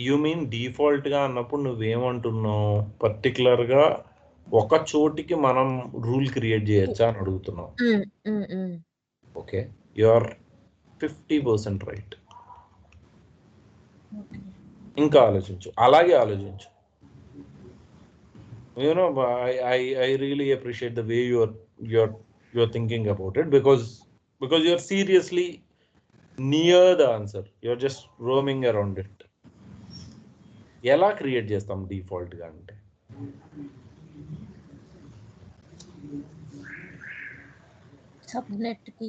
You mean default గా అన్నప్పుడు నువ్వేమంటున్నావు, పర్టికులర్ గా ఒక చోటికి మనం రూల్ క్రియేట్ చేయొచ్చా అని అడుగుతున్నావు. Okay, you are 50% right. ఇంకా ఆలోచించు, అలాగే ఆలోచించు. I really appreciate the way you're thinking about it, because you're seriously near the answer. You're just roaming around it. ఎలా క్రియేట్ చేస్తాం డిఫాల్ట్ గా అంటే? సబ్నెట్ కి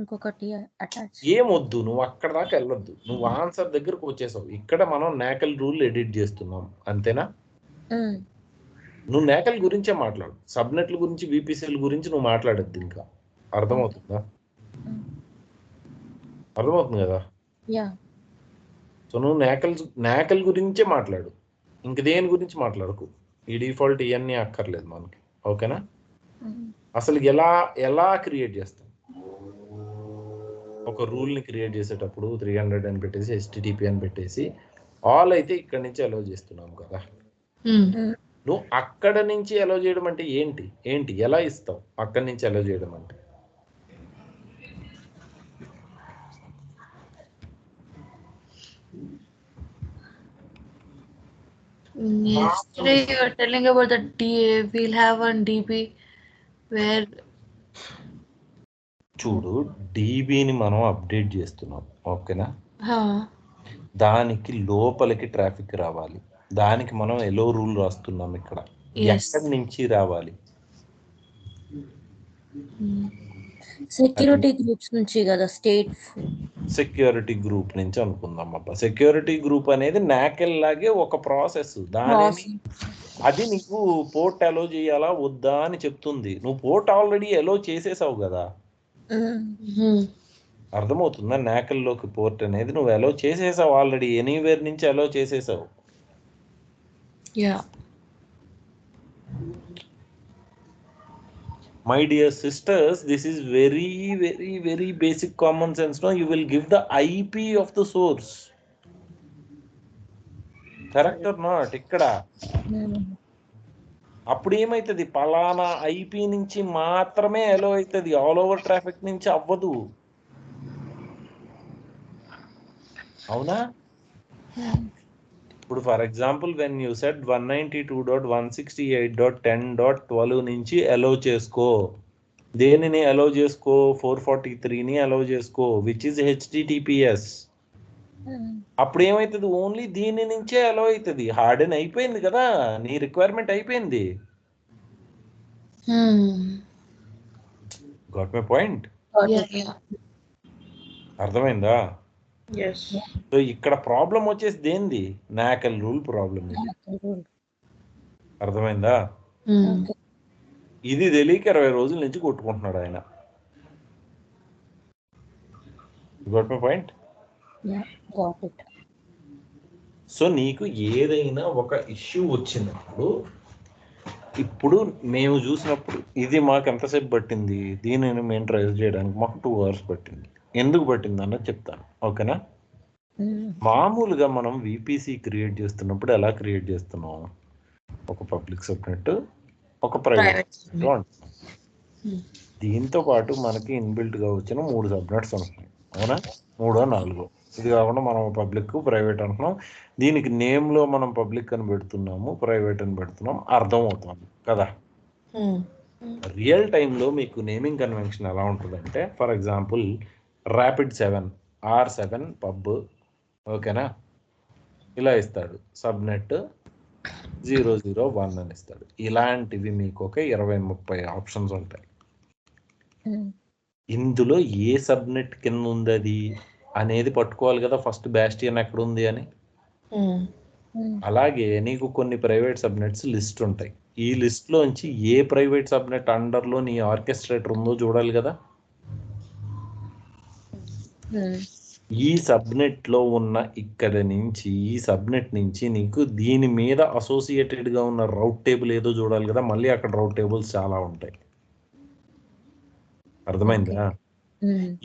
ఇంకొకటి అటాచ్. ఏమొద్దు, నువ్వు అక్కడ దాకా వెళ్ళొద్దు. నువ్వు ఆన్సర్ దగ్గరకు వచ్చేసావు. ఇక్కడ మనం నాకెల్ రూల్ ఎడిట్ చేస్తున్నాం, అంతేనా? నువ్వు నేకల్ గురించే మాట్లాడు, సబ్నెట్ల గురించి విపిసిఎల్ గురించి నువ్వు మాట్లాడద్దు. ఇంకా అర్థమవుతుందా? అర్థమవుతుంది కదా? యా. సో నువ్వు నేకల్ గురించే మాట్లాడు, ఇంక దేని గురించి మాట్లాడకు. ఈ డిఫాల్ట్ ఇవన్నీ అక్కర్లేదు మనకి. ఓకేనా? అసలు ఎలా క్రియేట్ చేస్తాం? ఒక రూల్ని క్రియేట్ చేసేటప్పుడు 300 అని పెట్టేసి HTTP అని పెట్టేసి ఆల్ అయితే ఇక్కడ నుంచి అలౌ చేస్తున్నాం కదా. నువ్వు అక్కడ నుంచి అలౌ చేయడం అంటే ఏంటి ఎలా ఇస్తావు అక్కడి నుంచి అలౌ చేయడం అంటే? Yesterday you were telling about the we'll have one DB where చూడు, డీబీని మనం అప్డేట్ చేస్తున్నాం. ఓకేనా? దానికి లోపలికి ట్రాఫిక్ రావాలి, దానికి మనం ఎలో రూల్ రాస్తున్నాం. ఇక్కడ ఎక్కడి నుంచి రావాలి? సెక్యూరిటీ గ్రూప్స్ నుంచి కదా, స్టేట్ సెక్యూరిటీ గ్రూప్ నుంచి అనుకుందాం. అబ్బా, సెక్యూరిటీ గ్రూప్ అనేది నాకెల్ లాగే ఒక ప్రాసెస్. దాని అది నీకు పోర్ట్ అలో చేయాలా వద్దా అని చెప్తుంది. నువ్వు పోర్ట్ ఆల్రెడీ అలో చేసేసావు కదా. అర్థమవుతుందా? నాకెల్లోకి పోర్ట్ అనేది నువ్వు అలో చేసేసావు ఆల్రెడీ, ఎనీవేర్ నుంచి అలో చేసేసావు. My dear sisters, this is very, very, very basic common sense. No, you will give the IP of the source. Correct or not? ఇక్కడ అప్పుడు ఏమైతుంది? పలానా ఐపీ నుంచి మాత్రమే అలో అవుతుంది, ఆల్ ఓవర్ ట్రాఫిక్ నుంచి అవ్వదు. అవునా? ఇప్పుడు for example when you set 192.168.10.12 నుంచి అలో చేసుకో. దేనిని అలో చేసుకో? 443ని అలో చేసుకో, విచ్ ఇస్ HTTPS. అప్పుడు ఏమవుతుంది? ఓన్లీ దీని నుంచే అలో అవుతుంది. హార్డెన్ అయిపోయింది కదా, నీ రిక్వైర్మెంట్ అయిపోయింది. Got my point? అర్థమైందా? సో ఇక్కడ ప్రాబ్లం వచ్చేసి దేంది? నాకెల్ రూల్ ప్రాబ్లం. అర్థమైందా? ఇది తెలియక 20 రోజుల నుంచి కొట్టుకుంటున్నాడు ఆయన. Got my point? సో నీకు ఏదైనా ఒక ఇష్యూ వచ్చినప్పుడు, ఇప్పుడు మేము చూసినప్పుడు ఇది మాకు ఎంతసేపు పట్టింది, దీనిని మేము ట్రేస్ చేయడానికి మాకు 2 hours పట్టింది. ఎందుకు పట్టింది అన్నది చెప్తాను. ఓకేనా? మామూలుగా మనం విపిసి క్రియేట్ చేస్తున్నప్పుడు ఎలా క్రియేట్ చేస్తున్నాం? ఒక పబ్లిక్ సబ్నెట్, ఒక ప్రైవేట్ సబ్నెట్. దీంతో పాటు మనకి ఇన్బిల్ట్ గా వచ్చిన 3 సబ్నెట్స్ ఉంటున్నాయి. అవునా? 3 or 4. ఇది కాకుండా మనం పబ్లిక్, ప్రైవేట్ అంటున్నాం. దీనికి నేమ్ లో మనం పబ్లిక్ అని పెడుతున్నాము, ప్రైవేట్ అని పెడుతున్నాం. అర్థం అవుతుంది కదా? రియల్ టైంలో మీకు నేమింగ్ కన్వెన్షన్ ఎలా ఉంటుందంటే, for example rapid 7 R7 pub. ఓకేనా? ఇలా ఇస్తాడు. సబ్నెట్ 001 అని ఇస్తాడు. ఇలాంటివి మీకు ఒక 20-30 ఆప్షన్స్ ఉంటాయి. ఇందులో ఏ సబ్నెట్ కింద ఉంది అది అనేది పట్టుకోవాలి కదా ఫస్ట్, బ్యాస్టియన్ ఎక్కడ ఉంది అని. అలాగే నీకు కొన్ని ప్రైవేట్ సబ్నెట్స్ లిస్ట్ ఉంటాయి. ఈ లిస్ట్ లోంచి ఏ ప్రైవేట్ సబ్నెట్ అండర్ లో నీ ఆర్కెస్ట్రేటర్ ఉందో చూడాలి కదా. ఈ సబ్నెట్ లో ఉన్న ఇక్కడ నుంచి, ఈ సబ్నెట్ నుంచి నీకు దీని మీద అసోసియేటెడ్ గా ఉన్న రౌట్ టేబుల్ ఏదో చూడాలి కదా. మళ్ళీ అక్కడ రౌట్ టేబుల్స్ చాలా ఉంటాయి. అర్థమైందా?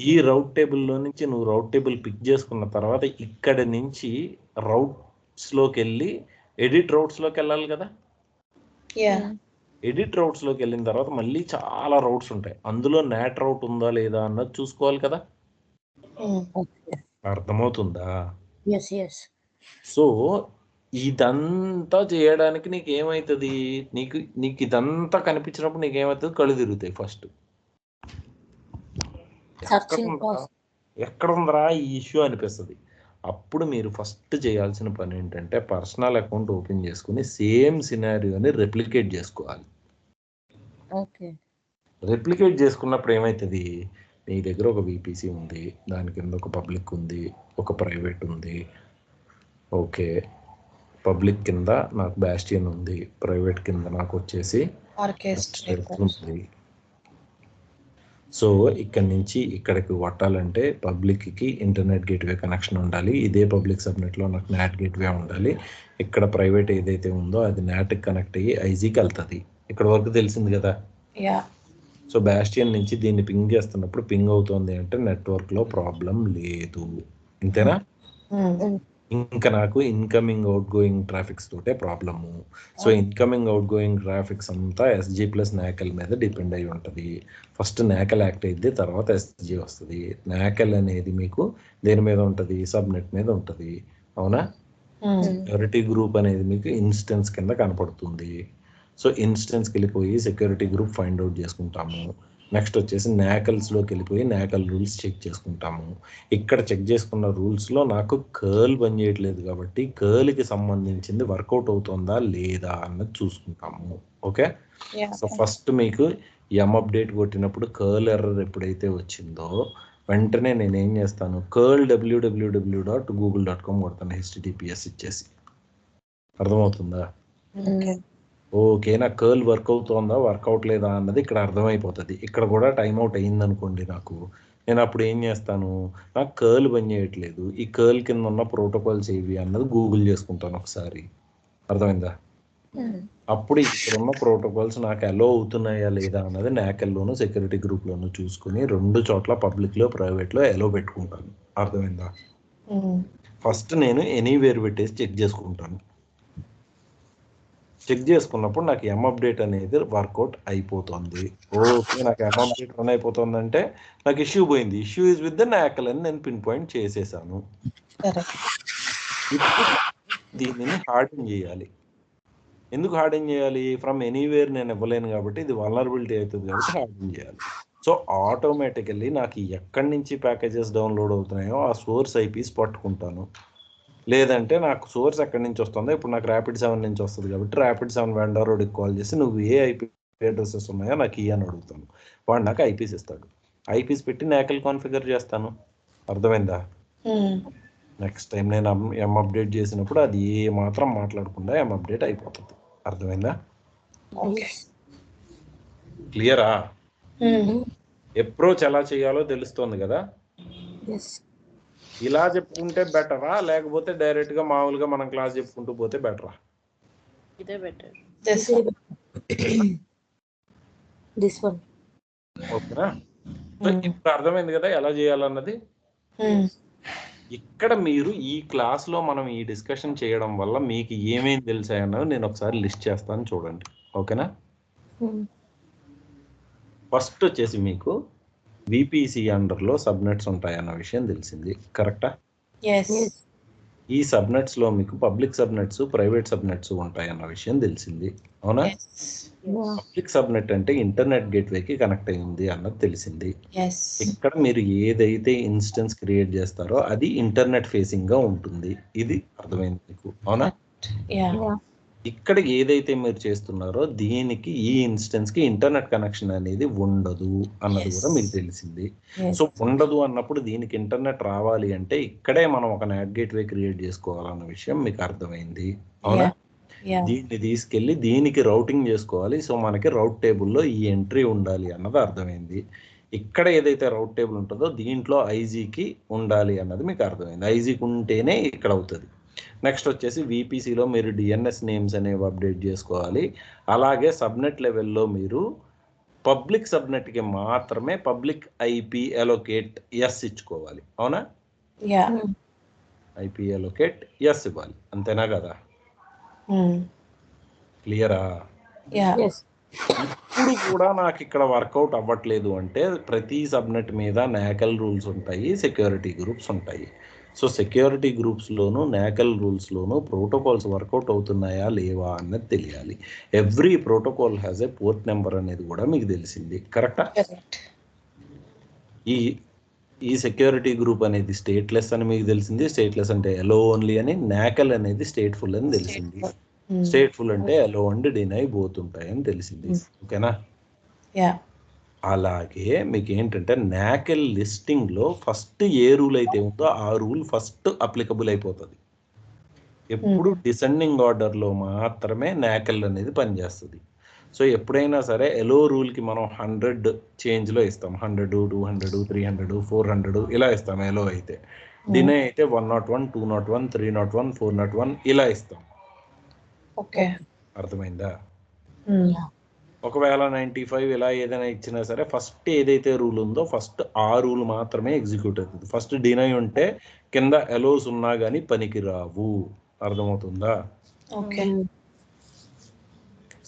ఈ రౌట్ టేబుల్ లో నుంచి నువ్వు రౌట్ టేబుల్ పిక్ చేసుకున్న తర్వాత ఇక్కడ నుంచి రౌట్స్ లోకి వెళ్ళి ఎడిట్ రౌట్స్ లోకి వెళ్ళాలి కదా. ఎడిట్ రౌట్స్ లోకి వెళ్ళిన తర్వాత మళ్ళీ చాలా రౌట్స్ ఉంటాయి. అందులో నాట్ రౌట్ ఉందా లేదా అన్నది చూసుకోవాలి కదా. అర్థమవుతుందా? సో ఇదంతా చేయడానికి నీకు ఏమవుతుంది? నీకు ఇదంతా కనిపించినప్పుడు నీకు ఏమవుతుంది? కళ్ళు తిరుగుతాయి. ఫస్ట్ ఎక్కడ ఉందరా ఈ ఇష్యూ అనిపిస్తుంది. అప్పుడు మీరు ఫస్ట్ చేయాల్సిన పని ఏంటంటే, పర్సనల్ అకౌంట్ ఓపెన్ చేసుకుని సేమ్ సినారియోని రెప్లికేట్ చేసుకోవాలి. రెప్లికేట్ చేసుకున్నప్పుడు ఏమవుతుంది? నీ దగ్గర ఒక విపిసి ఉంది, దాని కింద ఒక పబ్లిక్ ఉంది, ఒక ప్రైవేట్ ఉంది. ఓకే, పబ్లిక్ కింద నాకు బాస్టియన్ ఉంది, ప్రైవేట్ కింద నాకు వచ్చేసి ఆర్కెస్ట్రేటర్ ఉంది. సో ఇక్కడ నుంచి ఇక్కడికి కొట్టాలంటే పబ్లిక్కి ఇంటర్నెట్ గేట్వే కనెక్షన్ ఉండాలి. ఇదే పబ్లిక్ సబ్నెట్లో నాకు నాట్ గేట్వే ఉండాలి. ఇక్కడ ప్రైవేట్ ఏదైతే ఉందో అది నాట్కి కనెక్ట్ అయ్యి ఐజీకి వెళ్తుంది. ఇక్కడ వరకు తెలిసింది కదా. సో బాస్టియన్ నుంచి దీన్ని పింగ్ చేస్తున్నప్పుడు పింగ్ అవుతుంది అంటే నెట్వర్క్లో ప్రాబ్లం లేదు, ఇంతేనా? ఇంకా నాకు ఇన్కమింగ్ అవుట్ గోయింగ్ ట్రాఫిక్స్ తోటే problem. So incoming out going traffics అంతా ఎస్జీ ప్లస్ నాకల్ మీద డిపెండ్ అయి ఉంటుంది. ఫస్ట్ నాకల్ యాక్ట్ అయింది, తర్వాత ఎస్జీ వస్తుంది. నాకల్ అనేది మీకు దేని మీద ఉంటుంది? సబ్నెట్ మీద ఉంటుంది, అవునా? సెక్యూరిటీ గ్రూప్ అనేది మీకు ఇన్స్టెన్స్ కింద కనపడుతుంది. సో ఇన్స్టెన్స్కి వెళ్ళిపోయి సెక్యూరిటీ గ్రూప్ ఫైండ్ అవుట్ చేసుకుంటాము. నెక్స్ట్ వచ్చేసి నాకల్స్లోకి వెళ్ళిపోయి నాకల్ రూల్స్ చెక్ చేసుకుంటాము. ఇక్కడ చెక్ చేసుకున్న రూల్స్లో నాకు కర్ల్ పని చేయట్లేదు కాబట్టి కర్ల్కి సంబంధించింది వర్కౌట్ అవుతుందా లేదా అన్నది చూసుకుంటాము. ఓకే, సో ఫస్ట్ మీకు ఎం అప్డేట్ కొట్టినప్పుడు కర్ల్ ఎర్రర్ ఎప్పుడైతే వచ్చిందో వెంటనే నేను ఏం చేస్తాను, కర్ల్ www.google.com కొడతాను, https ఇచ్చేసి. అర్థమవుతుందా? ఓకే, నా కర్ల్ వర్క్ అవుతుందా వర్కౌట్ లేదా అన్నది ఇక్కడ అర్థమైపోతుంది. ఇక్కడ కూడా టైంఅవుట్ అయిందనుకోండి నాకు, నేను అప్పుడు ఏం చేస్తాను, నాకు కర్ల్ పని చేయట్లేదు, ఈ కర్ల్ కింద ఉన్న ప్రోటోకాల్స్ ఏవి అన్నది గూగుల్ చేసుకుంటాను ఒకసారి. అర్థమైందా? అప్పుడు ఇక్కడ ఉన్న ప్రోటోకాల్స్ నాకు అలో అవుతున్నాయా లేదా అన్నది నాకల్లోను సెక్యూరిటీ గ్రూప్లోను చూసుకుని 2 చోట్ల పబ్లిక్లో ప్రైవేట్లో అలో పెట్టుకుంటాను. అర్థమైందా? ఫస్ట్ నేను ఎనీవేర్ పెట్టేసి చెక్ చేసుకుంటాను. చెక్ చేసుకున్నప్పుడు నాకు ఎం అప్డేట్ అనేది వర్కౌట్ అయిపోతుంది. ఓకే, నాకు ఎం అప్డేట్ రన్ అయిపోతుంది నాకు ఇష్యూ పోయింది. ఇష్యూ ఈజ్ విత్ ద నాకల్ అని నేను పిన్ పాయింట్ చేసేసాను. దీనిని హార్డెన్ చేయాలి. ఎందుకు హార్డెన్ చేయాలి? ఫ్రమ్ ఎనీవేర్ నేను ఇవ్వలేను కాబట్టి, ఇది వల్నరబిలిటీ అవుతుంది కాబట్టి హార్డెన్ చేయాలి. సో ఆటోమేటికల్లీ నాకు ఎక్కడి నుంచి ప్యాకేజెస్ డౌన్లోడ్ అవుతున్నాయో ఆ సోర్స్ ఐపీస్ పట్టుకుంటాను. లేదంటే నాకు సోర్స్ ఎక్కడి నుంచి వస్తుందో, ఇప్పుడు నాకు Rapid7 నుంచి వస్తుంది కాబట్టి Rapid7 వెండర్ వాడికి కాల్ చేసి నువ్వు ఏ ఐపీ అడ్రసెస్ ఉన్నాయో నాకు అని అడుగుతాను. వాడు నాకు ఐపీస్ ఇస్తాడు. ఐపీస్ పెట్టి నాకల్ కాన్ఫిగర్ చేస్తాను. అర్థమైందా? నెక్స్ట్ టైం నేను ఎం అప్డేట్ చేసినప్పుడు అది ఏ మాత్రం మాట్లాడకుండా ఎం అప్డేట్ అయిపోతుంది. అర్థమైందా? క్లియరా? అప్రోచ్ ఎలా చేయాలో తెలుస్తుంది కదా. ఇలా చెప్పుకుంటే బెటరా లేకపోతే డైరెక్ట్ గా మామూలుగా మనం క్లాస్ చెప్పుకుంటూ పోతే బెటరా? ఇదే బెటర్. ఓకేనా? సో ఇప్పుడు అర్థమైంది కదా ఎలా చేయాలన్నది. ఇక్కడ మీరు ఈ క్లాస్ లో మనం ఈ డిస్కషన్ చేయడం వల్ల మీకు ఏమేమి తెలిసాయన్నది నేను ఒకసారి లిస్ట్ చేస్తాను, చూడండి. ఓకేనా? ఫస్ట్ వచ్చేసి మీకు విపిసి అండర్లో సబ్నెట్స్ ఉంటాయన్న విషయం తెలిసింది, కరెక్టా? ఈ సబ్నెట్స్ లో మీకు పబ్లిక్ సబ్నెట్స్, ప్రైవేట్ సబ్నెట్స్ ఉంటాయన్న విషయం తెలిసింది, అవునా? పబ్లిక్ సబ్నెట్ అంటే ఇంటర్నెట్ గేట్వేకి కనెక్ట్ అయింది అన్నది తెలిసింది. ఇక్కడ మీరు ఏదైతే ఇన్స్టెన్స్ క్రియేట్ చేస్తారో అది ఇంటర్నెట్ ఫేసింగ్ గా ఉంటుంది. ఇది అర్థమైంది మీకు, అవునా? ఇక్కడ ఏదైతే మీరు చేస్తున్నారో దీనికి ఈ ఇన్స్టెన్స్ కి ఇంటర్నెట్ కనెక్షన్ అనేది ఉండదు అన్నది కూడా మీకు తెలిసింది. సో ఉండదు అన్నప్పుడు దీనికి ఇంటర్నెట్ రావాలి అంటే ఇక్కడే మనం ఒక నాట్ గేట్వే క్రియేట్ చేసుకోవాలన్న విషయం మీకు అర్థమైంది, అవునా? దీన్ని తీసుకెళ్లి దీనికి రౌటింగ్ చేసుకోవాలి. సో మనకి రౌట్ టేబుల్లో ఈ ఎంట్రీ ఉండాలి అన్నది అర్థమైంది. ఇక్కడ ఏదైతే రౌట్ టేబుల్ ఉంటుందో దీంట్లో ఐజీకి ఉండాలి అన్నది మీకు అర్థమైంది. ఐజీకి ఉంటేనే ఇక్కడ అవుతుంది. నెక్స్ట్ వచ్చేసి విపిసిలో మీరు డిఎన్ఎస్ నేమ్స్ అనేవి అప్డేట్ చేసుకోవాలి. అలాగే సబ్నెట్ లెవెల్లో మీరు పబ్లిక్ సబ్నెట్కి మాత్రమే పబ్లిక్ ఐపీ అలొకేట్ ఎస్ ఇచ్చుకోవాలి, అవునా? ఐపీ అలొకేట్ ఎస్ ఇవ్వాలి, అంతేనా కదా? క్లియరా? ఇప్పుడు కూడా నాకు ఇక్కడ వర్కౌట్ అవ్వట్లేదు అంటే ప్రతి సబ్నెట్ మీద నాకల్ రూల్స్ ఉంటాయి, సెక్యూరిటీ గ్రూప్స్ ఉంటాయి. సో సెక్యూరిటీ గ్రూప్స్లోను నాకల్ రూల్స్లోను ప్రోటోకాల్స్ వర్కౌట్ అవుతున్నాయా లేవా అన్నది తెలియాలి. Every protocol has a port number అనేది కూడా మీకు తెలిసింది, కరెక్టా? ఈ సెక్యూరిటీ గ్రూప్ అనేది స్టేట్లెస్ అని మీకు తెలిసింది. స్టేట్లెస్ అంటే అలో ఓన్లీ అని, నాకల్ అనేది స్టేట్ఫుల్ అని తెలిసింది. స్టేట్ఫుల్ అంటే అలో అండ్ డినై పోతుంటాయి అని తెలిసింది, ఓకేనా? అలాగే మీకు ఏంటంటే నాకల్ లిస్టింగ్ లో ఫస్ట్ ఏ రూల్ అయితే ఉందో ఆ రూల్ ఫస్ట్ అప్లికబుల్ అయిపోతుంది. ఎప్పుడు డిసెండింగ్ ఆర్డర్లో మాత్రమే నాకెల్ అనేది పనిచేస్తుంది. సో ఎప్పుడైనా సరే ఎలో రూల్కి మనం 100 చేంజ్లో ఇస్తాం, 100, 200, 300, 400 ఇలా ఇస్తాం ఎలో అయితే. డినై అయితే 101, 201, 301, 401 ఇలా ఇస్తాం. ఓకే, అర్థమైందా? ఒకవేళ 95 ఇలా ఏదైనా ఇచ్చినా సరే ఫస్ట్ ఏదైతే రూల్ ఉందో ఫస్ట్ ఆ రూల్ మాత్రమే ఎగ్జిక్యూట్ అవుతుంది. ఫస్ట్ డినై ఉంటే కింద ఎలోస్ ఉన్నా కానీ పనికి రావు. అర్థమవుతుందా? ఓకే.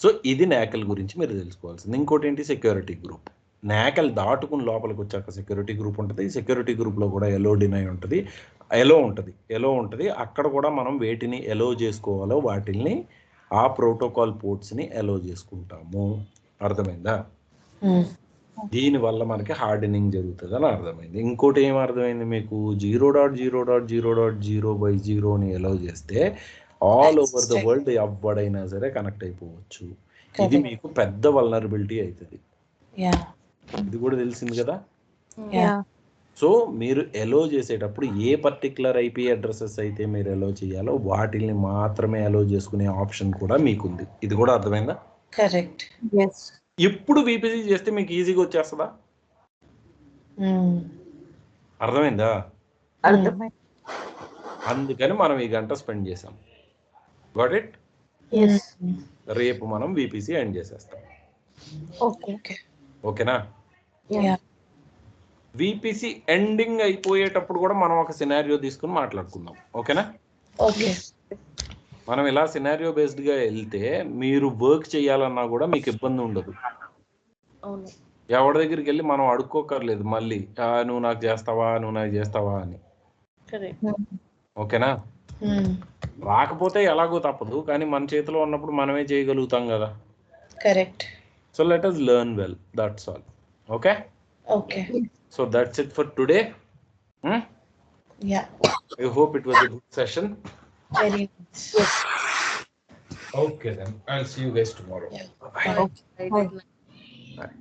సో ఇది నాకెల్ గురించి మీరు తెలుసుకోవాల్సింది. ఇంకోటి ఏంటి, సెక్యూరిటీ గ్రూప్. నాకెల్ దాటుకుని లోపలికి వచ్చాక సెక్యూరిటీ గ్రూప్ ఉంటుంది. సెక్యూరిటీ గ్రూప్లో కూడా ఎలో డినై ఉంటుంది, ఎలో ఉంటుంది. అక్కడ కూడా మనం వేటిని ఎలో చేసుకోవాలో వాటిల్ని ఆ ప్రోటోకాల్ పోర్ట్స్ని ఎలో చేసుకుంటాము. అర్థమైందా? దీనివల్ల మనకి హార్డెనింగ్ జరుగుతుంది అని అర్థమైంది. ఇంకోటి ఏం అర్థమైంది మీకు, 0.0.0/0 ఎలో చేస్తే ఆల్ ఓవర్ ద వరల్డ్ ఎవడైనా సరే కనెక్ట్ అయిపోవచ్చు. ఇది మీకు పెద్ద వల్నరబిలిటీ అవుతుంది. ఇది కూడా తెలిసింది కదా. సో మీరు ఎలో చేసేటప్పుడు ఏ పర్టికులర్ ఐపీ అడ్రసెస్ అయితే మీరు ఎలో చేయాలో వాటిని మాత్రమే ఎలో చేసుకునే ఆప్షన్ కూడా మీకుంది. ఇది కూడా అర్థమైందా? కరెక్ట్. ఇప్పుడు VPC చేస్తే మీకు ఈజీగా వచ్చేస్తుందా? అర్థమైందా? అందుకని మనం ఈ గంట స్పెండ్ చేసాం. Got it? రేపు మనం VPC ఎండ్ చేసేస్తాం. ఓకేనా? VPC ఎండింగ్ అయిపోయేటప్పుడు కూడా మనం ఒక సినారియో తీసుకుని మాట్లాడుకుందాం. ఓకేనా? ఓకే. మనం ఇలా సినారియో బేస్డ్ గా వెళ్తే మీరు వర్క్ చేయాలన్నా కూడా మీకు ఇబ్బంది ఉండదు. ఎవరి దగ్గరికి వెళ్ళి మనం అడుక్కోకర్లేదు మళ్ళీ, నువ్వు నాకు చేస్తావా అని. ఓకేనా? రాకపోతే ఎలాగో తప్పదు, కానీ మన చేతిలో ఉన్నప్పుడు మనమే చేయగలుగుతాం కదా. Correct. So let us learn well, that's all. Okay? So that's it for today. Yeah. I hope it was a good session. Very nice. Okay then, I'll see you guys tomorrow. Yeah. Bye. Bye. Bye. Bye.